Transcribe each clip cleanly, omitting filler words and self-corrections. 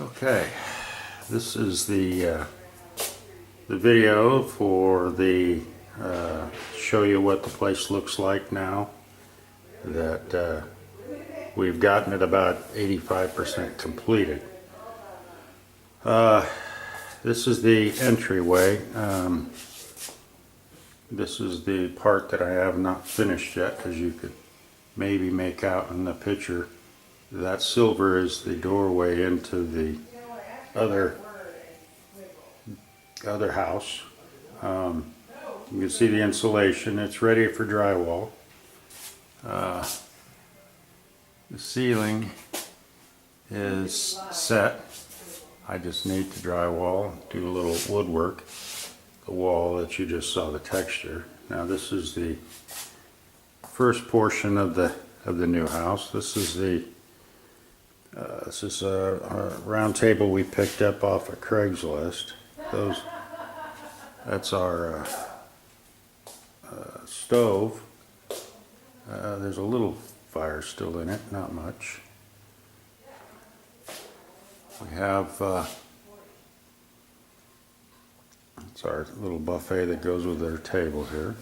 Okay, this is the video for the show you what the place looks like now that we've gotten it about 85% completed. This is the entryway. This is the part that I have not finished yet, as you could maybe make out in the picture. That silver is the doorway into the other house. You can see the insulation. It's ready for drywall. The ceiling is set. I just need to drywall, do a little woodwork. The wall that you just saw the texture. Now this is the first portion of the new house. This is a round table we picked up off of Craigslist. That's our stove. There's a little fire still in it, not much. We have it's our little buffet that goes with our table here.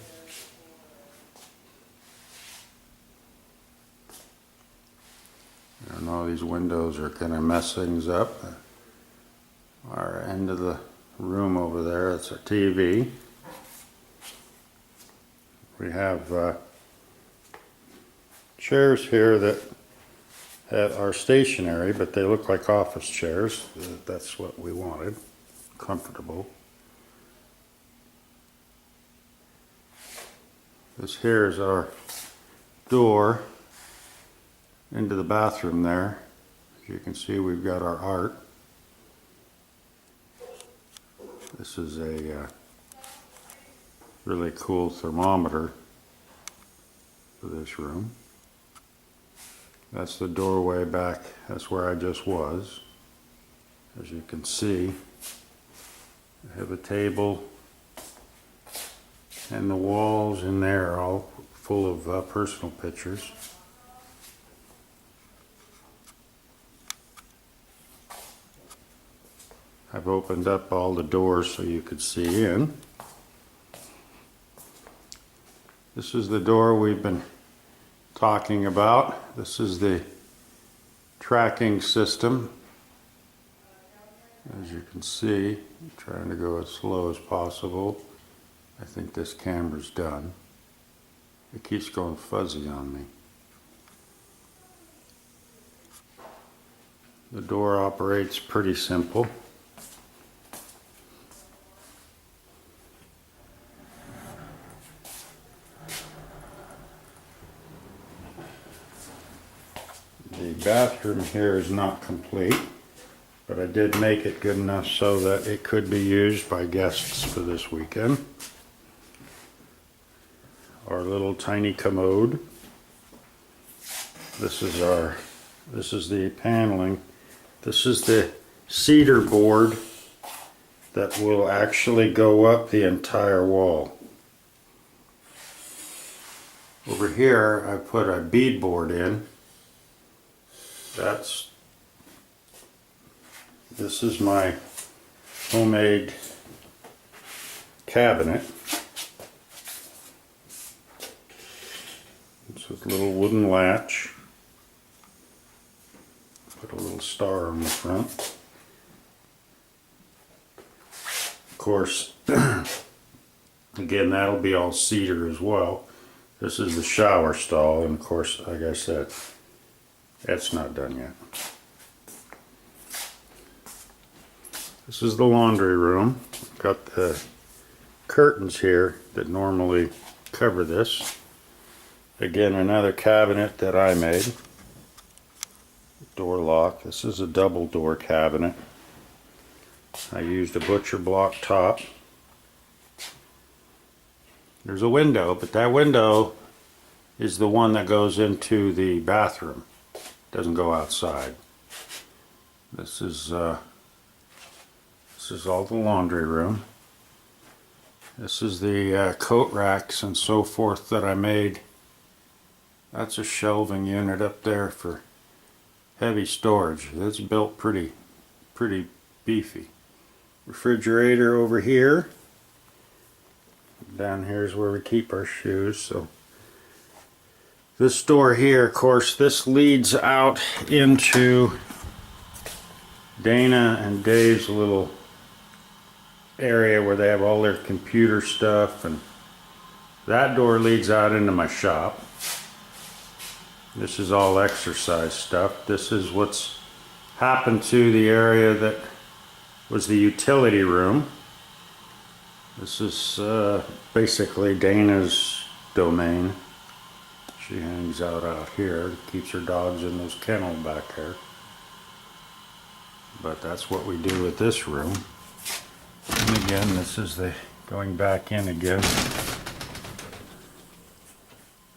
I know these windows are going to mess things up. Our end of the room over there, that's our TV. We have chairs here that are stationary, but they look like office chairs. That's what we wanted. Comfortable. This here is our door into the bathroom there. As you can see, we've got our art. This is a really cool thermometer for this room. That's the doorway back. That's where I just was. As you can see, I have a table, and the walls in there are all full of personal pictures. I've opened up all the doors so you could see in. This is the door we've been talking about. This is the tracking system. As you can see, I'm trying to go as slow as possible. I think this camera's done. It keeps going fuzzy on me. The door operates pretty simple. The bathroom here is not complete, but I did make it good enough so that it could be used by guests for this weekend. Our little tiny commode. This is the paneling. This is the cedar board that will actually go up the entire wall. Over here I put a beadboard in. This is my homemade cabinet. It's with a little wooden latch. Put a little star on the front. Of course, again, that'll be all cedar as well. This is the shower stall, and of course, like I said, that's not done yet. This is the laundry room. Got the curtains here that normally cover this. Again, another cabinet that I made. Door lock. This is a double door cabinet. I used a butcher block top. There's a window, but that window is the one that goes into the bathroom. Doesn't go outside. This is all the laundry room. This is the coat racks and so forth that I made. That's a shelving unit up there for heavy storage. It's built pretty pretty beefy. Refrigerator over here. Down here is where we keep our shoes. So this door here, of course, this leads out into Dana and Dave's little area where they have all their computer stuff, and that door leads out into my shop. This is all exercise stuff. This is what's happened to the area that was the utility room. This is basically Dana's domain. She hangs out here, keeps her dogs in those kennels back there. But that's what we do with this room. And again, this is the going back in again.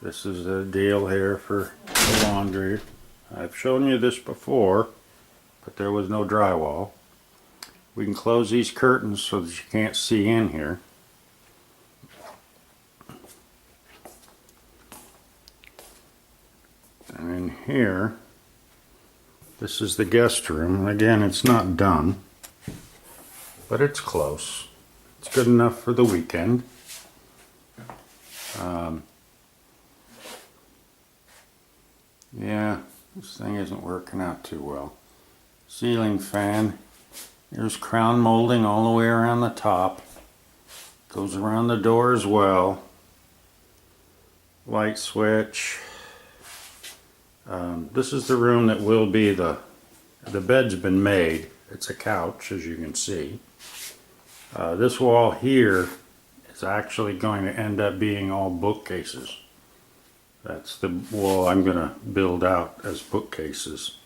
This is the deal here for the laundry. I've shown you this before, but there was no drywall. We can close these curtains so that you can't see in here. And in here, this is the guest room. Again, it's not done, but it's close. It's good enough for the weekend. Yeah, this thing isn't working out too well. Ceiling fan. There's crown molding all the way around the top. Goes around the door as well. Light switch. This is the room that will be the bed's been made. It's a couch, as you can see. This wall here is actually going to end up being all bookcases. That's the wall I'm going to build out as bookcases.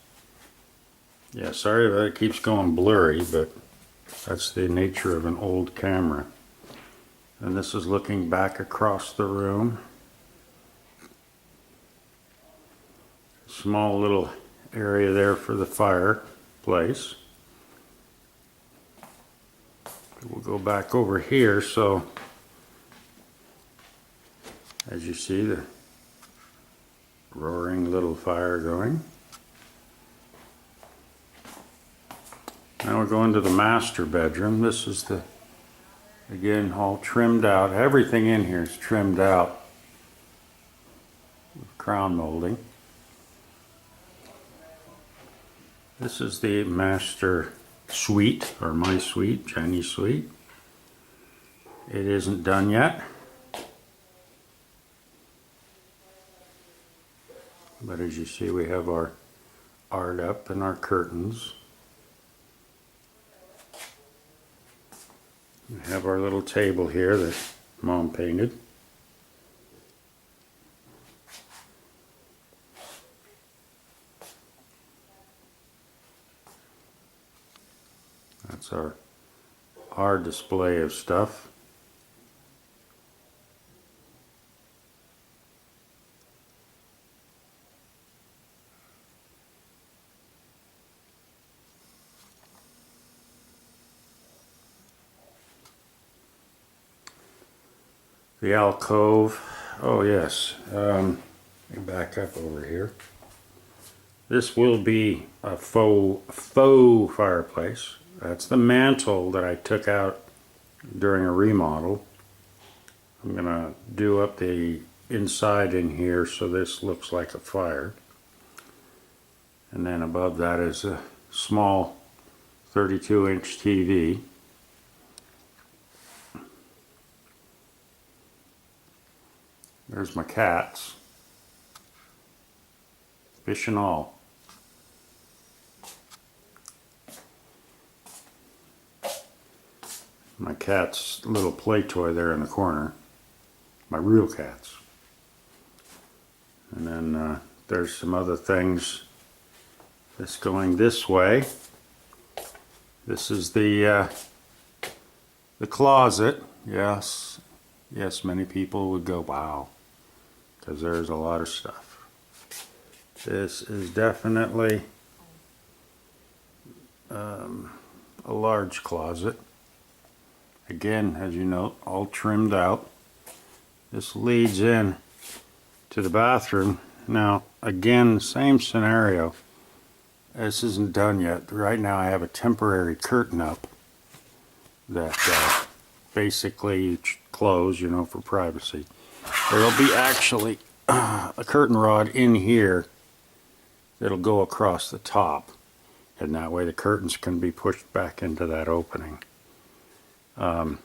Yeah, sorry that it keeps going blurry, but that's the nature of an old camera. And this is looking back across the room. Small little area there for the fireplace. We'll go back over here, so as you see, the roaring little fire going. Now we're going to the master bedroom. This is the, again, all trimmed out. Everything in here is trimmed out with crown molding. This is the master suite, or my suite, Jenny's suite. It isn't done yet, but as you see, we have our art up and our curtains. We have our little table here that Mom painted. That's our display of stuff. The alcove. Oh yes. Let me back up over here. This will be a faux fireplace. That's the mantle that I took out during a remodel. I'm going to do up the inside in here so this looks like a fire. And then above that is a small 32-inch TV. There's my cats. Fish and all. My cat's little play toy there in the corner. My real cats. And then there's some other things that's going this way. This is the closet. Yes, many people would go, wow, because there's a lot of stuff. This is definitely a large closet. Again, as you note, all trimmed out. This leads in to the bathroom. Now, again, same scenario. this isn't done yet. Right now I have a temporary curtain up that basically you close, you know, for privacy. There'll be actually a curtain rod in here that'll go across the top, and that way the curtains can be pushed back into that opening. Now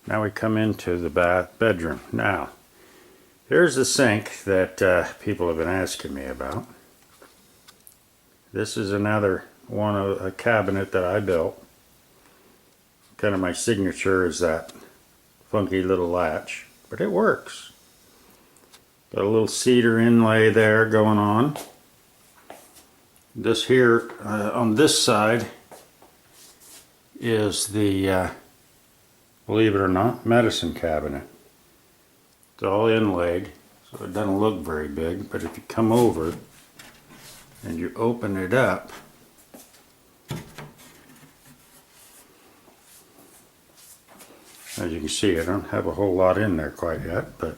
we come into the bedroom. Now, here's the sink that people have been asking me about. This is another one of a cabinet that I built. Kind of my signature is that funky little latch, but it works. Got a little cedar inlay there going on. This here on this side is the, believe it or not, medicine cabinet. It's all inlaid, so it doesn't look very big, but if you come over and you open it up, as you can see, I don't have a whole lot in there quite yet, but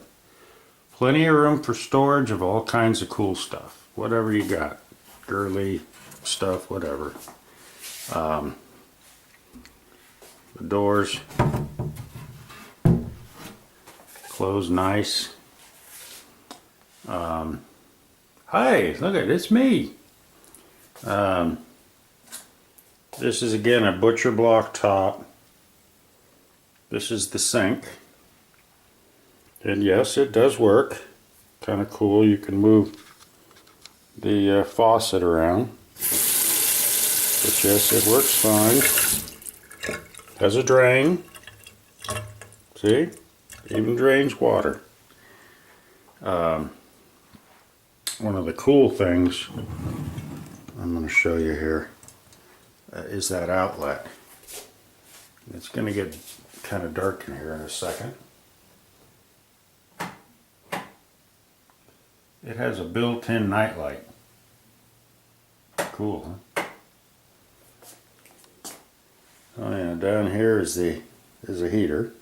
plenty of room for storage of all kinds of cool stuff. Whatever you got. Girly stuff, whatever. The doors close nice. Hi, look at it, it's me. This is again a butcher block top. This is the sink, and yes, it does work. Kind of cool. You can move the faucet around, but yes, it works fine. Has a drain. See, even drains water. One of the cool things I'm going to show you here is that outlet. It's going to get kind of dark in here in a second. It has a built-in nightlight. Cool, huh? Oh yeah, down here is a heater.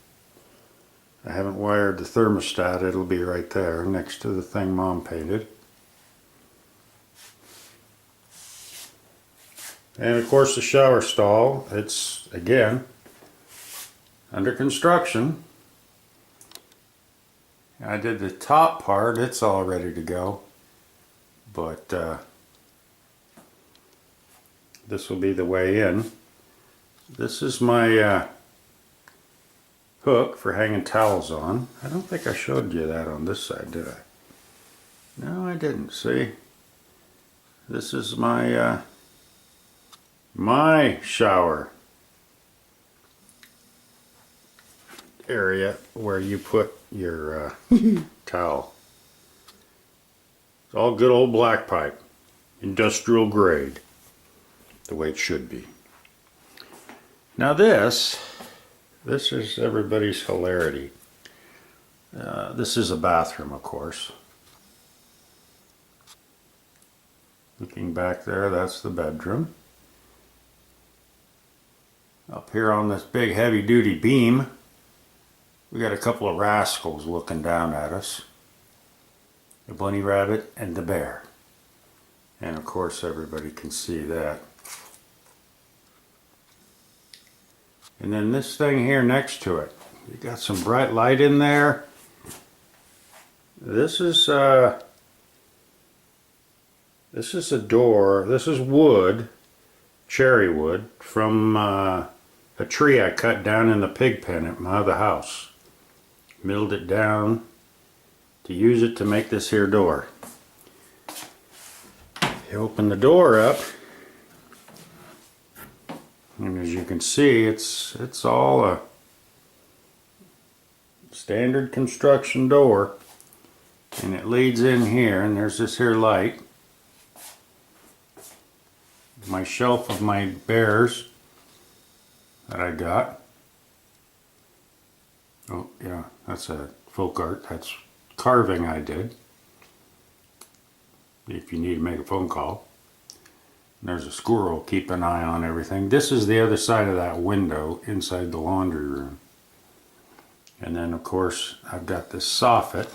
I haven't wired the thermostat. It'll be right there next to the thing Mom painted. And of course the shower stall. It's again under construction. I did the top part, it's all ready to go, but this will be the way in. This is my hook for hanging towels on. I don't think I showed you that on this side, did I? No, I didn't. See, this is my my shower area where you put your towel. It's all good old black pipe, industrial grade, the way it should be. Now this is everybody's hilarity. This is a bathroom, of course. Looking back there, that's the bedroom. Up here on this big heavy-duty beam, we got a couple of rascals looking down at us. The bunny rabbit and the bear. And of course everybody can see that. And then this thing here next to it. You got some bright light in there. This is a door. This is wood, cherry wood, from a tree I cut down in the pig pen at my other house. Milled it down to use it to make this here door. You open the door up, and as you can see, it's all a standard construction door, and it leads in here, and there's this here light. My shelf of my bears that I got. Oh yeah, that's a folk art. That's carving I did. If you need to make a phone call. And there's a squirrel. Keep an eye on everything. This is the other side of that window inside the laundry room. And then of course I've got this soffit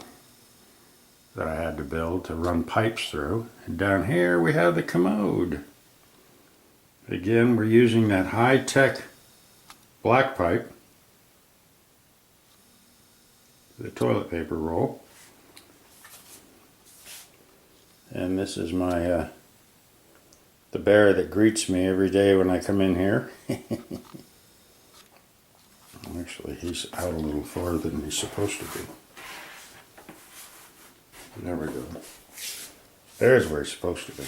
that I had to build to run pipes through. And down here we have the commode. Again, we're using that high-tech black pipe, the toilet paper roll. And this is my the bear that greets me every day when I come in here. Actually, he's out a little farther than he's supposed to be. There we go. There's where he's supposed to be.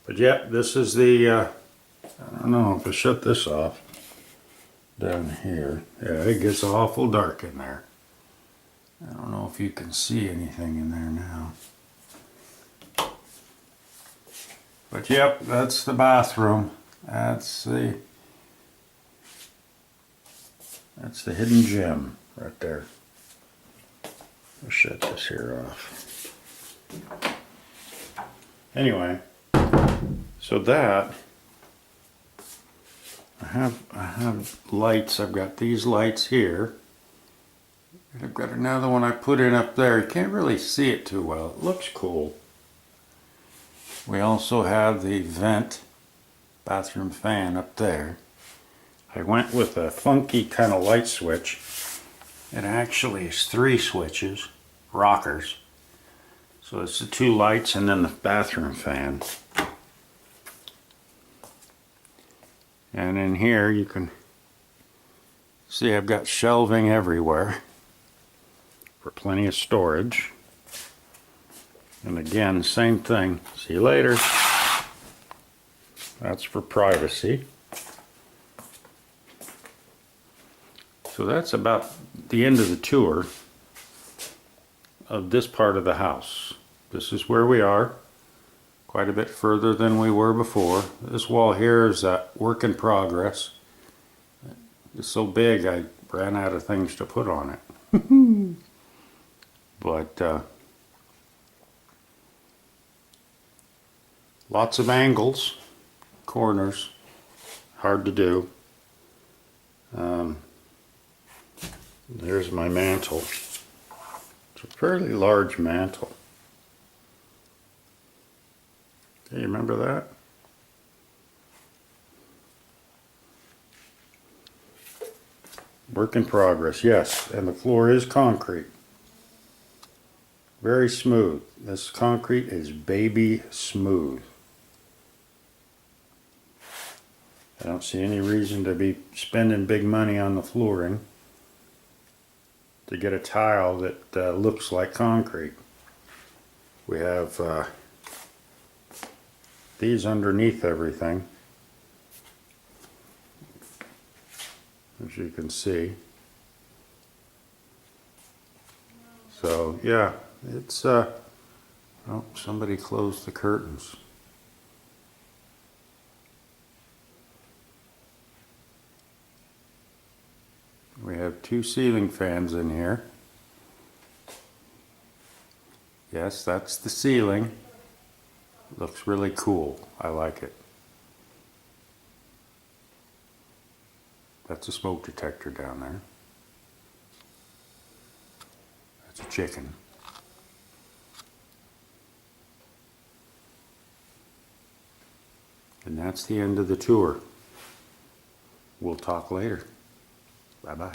But yeah, this is the, I don't know if I shut this off down here. Yeah, it gets awful dark in there. I don't know if you can see anything in there now. But yep, that's the bathroom. That's the hidden gem right there. I'll shut this here off. Anyway, so that I have lights. I've got these lights here. And I've got another one I put in up there. You can't really see it too well. It looks cool. We also have the vent bathroom fan up there. I went with a funky kind of light switch. It actually is 3 switches, rockers. So it's the 2 lights and then the bathroom fan. And in here you can see I've got shelving everywhere for plenty of storage. And again, same thing. See you later. That's for privacy. So that's about the end of the tour of this part of the house. This is where we are, quite a bit further than we were before. This wall here is a work in progress. It's so big I ran out of things to put on it. But lots of angles, corners, hard to do. There's my mantle. It's a fairly large mantle. Okay, you remember that? Work in progress, yes, and the floor is concrete. Very smooth. This concrete is baby smooth. I don't see any reason to be spending big money on the flooring to get a tile that looks like concrete. We have these underneath everything, as you can see. So yeah, it's oh, somebody closed the curtains. We have 2 ceiling fans in here. Yes, that's the ceiling. Looks really cool. I like it. That's a smoke detector down there. That's a chicken. And that's the end of the tour. We'll talk later. Bye-bye.